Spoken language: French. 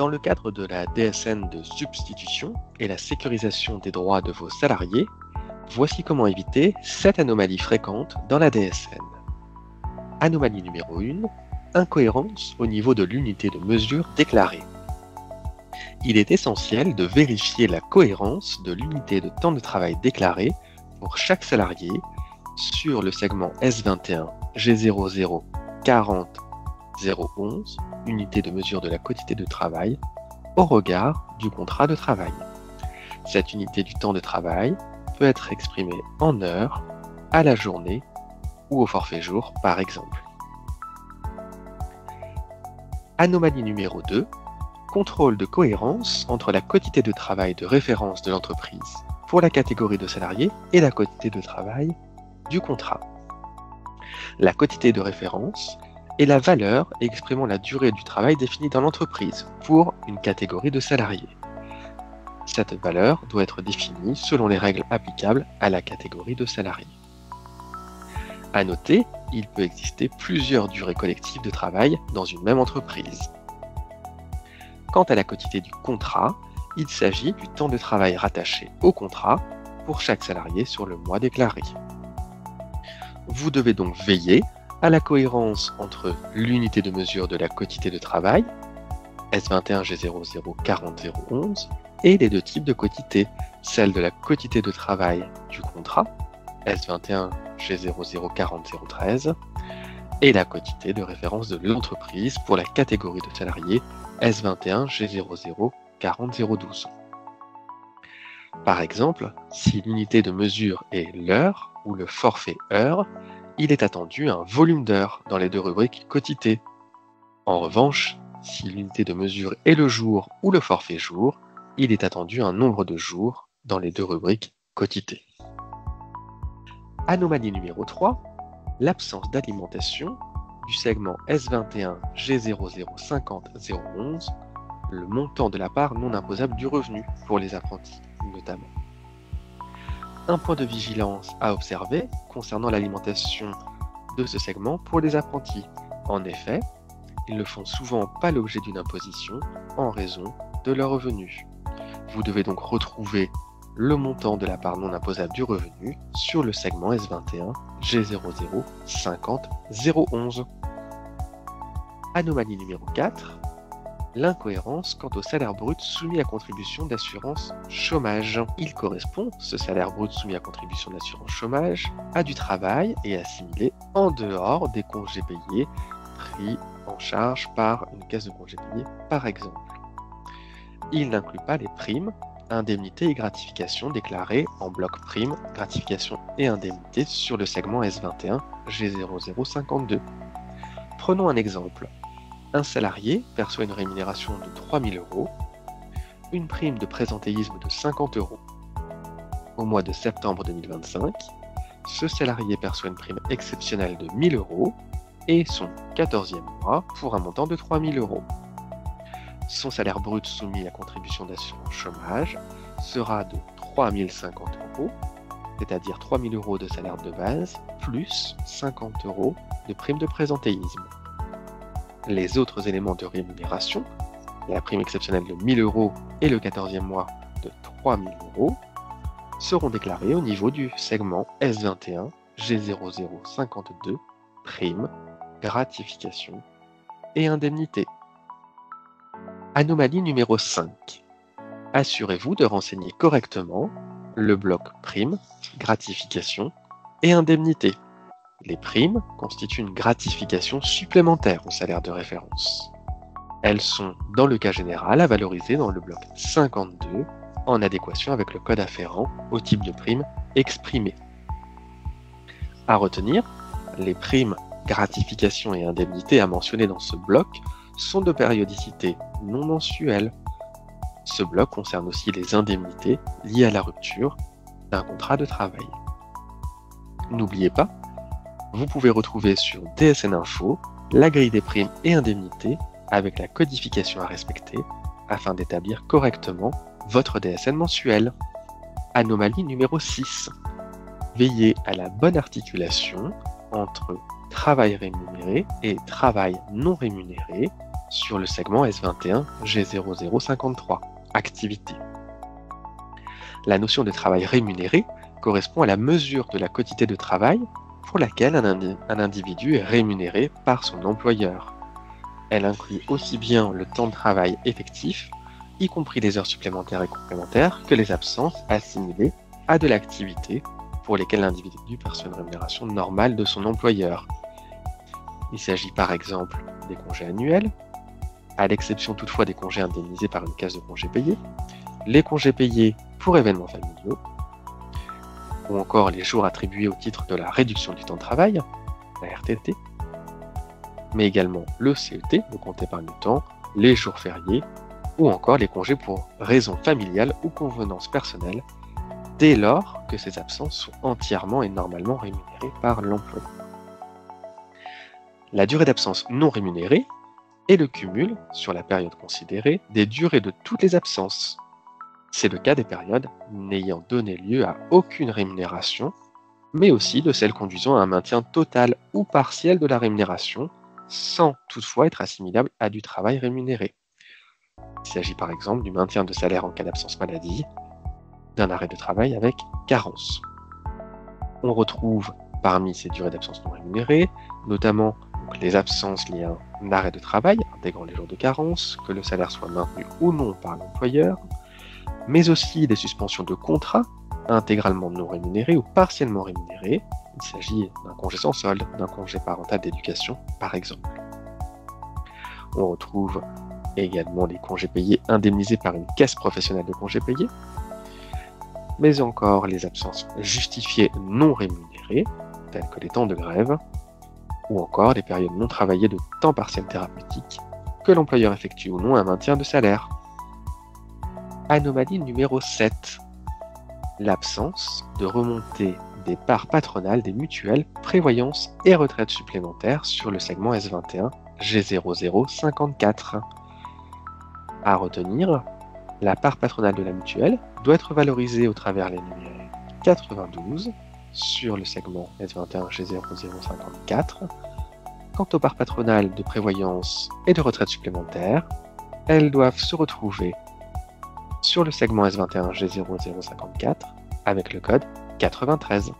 Dans le cadre de la DSN de substitution et la sécurisation des droits de vos salariés, voici comment éviter 7 anomalies fréquentes dans la DSN. Anomalie numéro 1, incohérence au niveau de l'unité de mesure déclarée. Il est essentiel de vérifier la cohérence de l'unité de temps de travail déclarée pour chaque salarié sur le segment S21 G00 40 011, unité de mesure de la quantité de travail, au regard du contrat de travail. Cette unité du temps de travail peut être exprimée en heures, à la journée ou au forfait jour par exemple. Anomalie numéro 2, contrôle de cohérence entre la quantité de travail de référence de l'entreprise pour la catégorie de salariés et la quantité de travail du contrat. La quantité de référence est la valeur exprimant la durée du travail définie dans l'entreprise pour une catégorie de salariés. Cette valeur doit être définie selon les règles applicables à la catégorie de salariés. À noter, il peut exister plusieurs durées collectives de travail dans une même entreprise. Quant à la quantité du contrat, il s'agit du temps de travail rattaché au contrat pour chaque salarié sur le mois déclaré. Vous devez donc veiller à la cohérence entre l'unité de mesure de la quantité de travail, S21 G00 40 011, et les deux types de quantité, celle de la quantité de travail du contrat, S21 G00 40 013, et la quantité de référence de l'entreprise pour la catégorie de salariés, S21 G00 40 012. Par exemple, si l'unité de mesure est l'heure ou le forfait heure, il est attendu un volume d'heures dans les deux rubriques quotité. En revanche, si l'unité de mesure est le jour ou le forfait jour, il est attendu un nombre de jours dans les deux rubriques quotité. Anomalie numéro 3, l'absence d'alimentation du segment S21 G00 50 011, le montant de la part non imposable du revenu pour les apprentis notamment. Un point de vigilance à observer concernant l'alimentation de ce segment pour les apprentis. En effet, ils ne font souvent pas l'objet d'une imposition en raison de leur revenu. Vous devez donc retrouver le montant de la part non imposable du revenu sur le segment S21 G00 50 011. Anomalie numéro 4, l'incohérence quant au salaire brut soumis à contribution d'assurance chômage. Il correspond, ce salaire brut soumis à contribution d'assurance chômage, à du travail et assimilé en dehors des congés payés pris en charge par une caisse de congés payés par exemple. Il n'inclut pas les primes, indemnités et gratifications déclarées en bloc primes, gratifications et indemnités sur le segment S21 G00 52. Prenons un exemple. Un salarié perçoit une rémunération de 3 000 €, une prime de présentéisme de 50 €. Au mois de septembre 2025, ce salarié perçoit une prime exceptionnelle de 1 000 € et son 14e mois pour un montant de 3 000 €. Son salaire brut soumis à contribution d'assurance chômage sera de 3 050 €, c'est-à-dire 3 000 € de salaire de base plus 50 € de prime de présentéisme. Les autres éléments de rémunération, la prime exceptionnelle de 1 000 € et le 14e mois de 3 000 €, seront déclarés au niveau du segment S21 G00 52, prime, gratification et indemnité. Anomalie numéro 5. Assurez-vous de renseigner correctement le bloc prime, gratification et indemnité. Les primes constituent une gratification supplémentaire au salaire de référence. Elles sont, dans le cas général, à valoriser dans le bloc 52 en adéquation avec le code afférent au type de prime exprimé. À retenir, les primes, gratifications et indemnités à mentionner dans ce bloc sont de périodicité non mensuelle. Ce bloc concerne aussi les indemnités liées à la rupture d'un contrat de travail. N'oubliez pas, vous pouvez retrouver sur DSN Info la grille des primes et indemnités avec la codification à respecter afin d'établir correctement votre DSN mensuel. Anomalie numéro 6. Veillez à la bonne articulation entre travail rémunéré et travail non rémunéré sur le segment S21 G0053, activité. La notion de travail rémunéré correspond à la mesure de la quantité de travail pour laquelle un individu est rémunéré par son employeur. Elle inclut aussi bien le temps de travail effectif, y compris les heures supplémentaires et complémentaires, que les absences assimilées à de l'activité pour lesquelles l'individu perçoit une rémunération normale de son employeur. Il s'agit par exemple des congés annuels, à l'exception toutefois des congés indemnisés par une caisse de congés payés, les congés payés pour événements familiaux, ou encore les jours attribués au titre de la réduction du temps de travail, la RTT, mais également le CET, le compte épargne temps, les jours fériés, ou encore les congés pour raisons familiales ou convenances personnelles, dès lors que ces absences sont entièrement et normalement rémunérées par l'employeur. La durée d'absence non rémunérée est le cumul, sur la période considérée, des durées de toutes les absences. C'est le cas des périodes n'ayant donné lieu à aucune rémunération, mais aussi de celles conduisant à un maintien total ou partiel de la rémunération, sans toutefois être assimilable à du travail rémunéré. Il s'agit par exemple du maintien de salaire en cas d'absence maladie, d'un arrêt de travail avec carence. On retrouve parmi ces durées d'absence non rémunérées, notamment les absences liées à un arrêt de travail, intégrant les jours de carence, que le salaire soit maintenu ou non par l'employeur, mais aussi des suspensions de contrat, intégralement non rémunérées ou partiellement rémunérées. Il s'agit d'un congé sans solde, d'un congé parental d'éducation, par exemple. On retrouve également les congés payés indemnisés par une caisse professionnelle de congés payés, mais encore les absences justifiées non rémunérées, telles que les temps de grève, ou encore les périodes non travaillées de temps partiel thérapeutique, que l'employeur effectue ou non un maintien de salaire. Anomalie numéro 7. L'absence de remontée des parts patronales des mutuelles, prévoyance et retraite supplémentaires sur le segment S21 G0054. À retenir, la part patronale de la mutuelle doit être valorisée au travers les numéros 92 sur le segment S21 G0054. Quant aux parts patronales de prévoyance et de retraite supplémentaires, elles doivent se retrouver sur le segment S21 G0054 avec le code 93.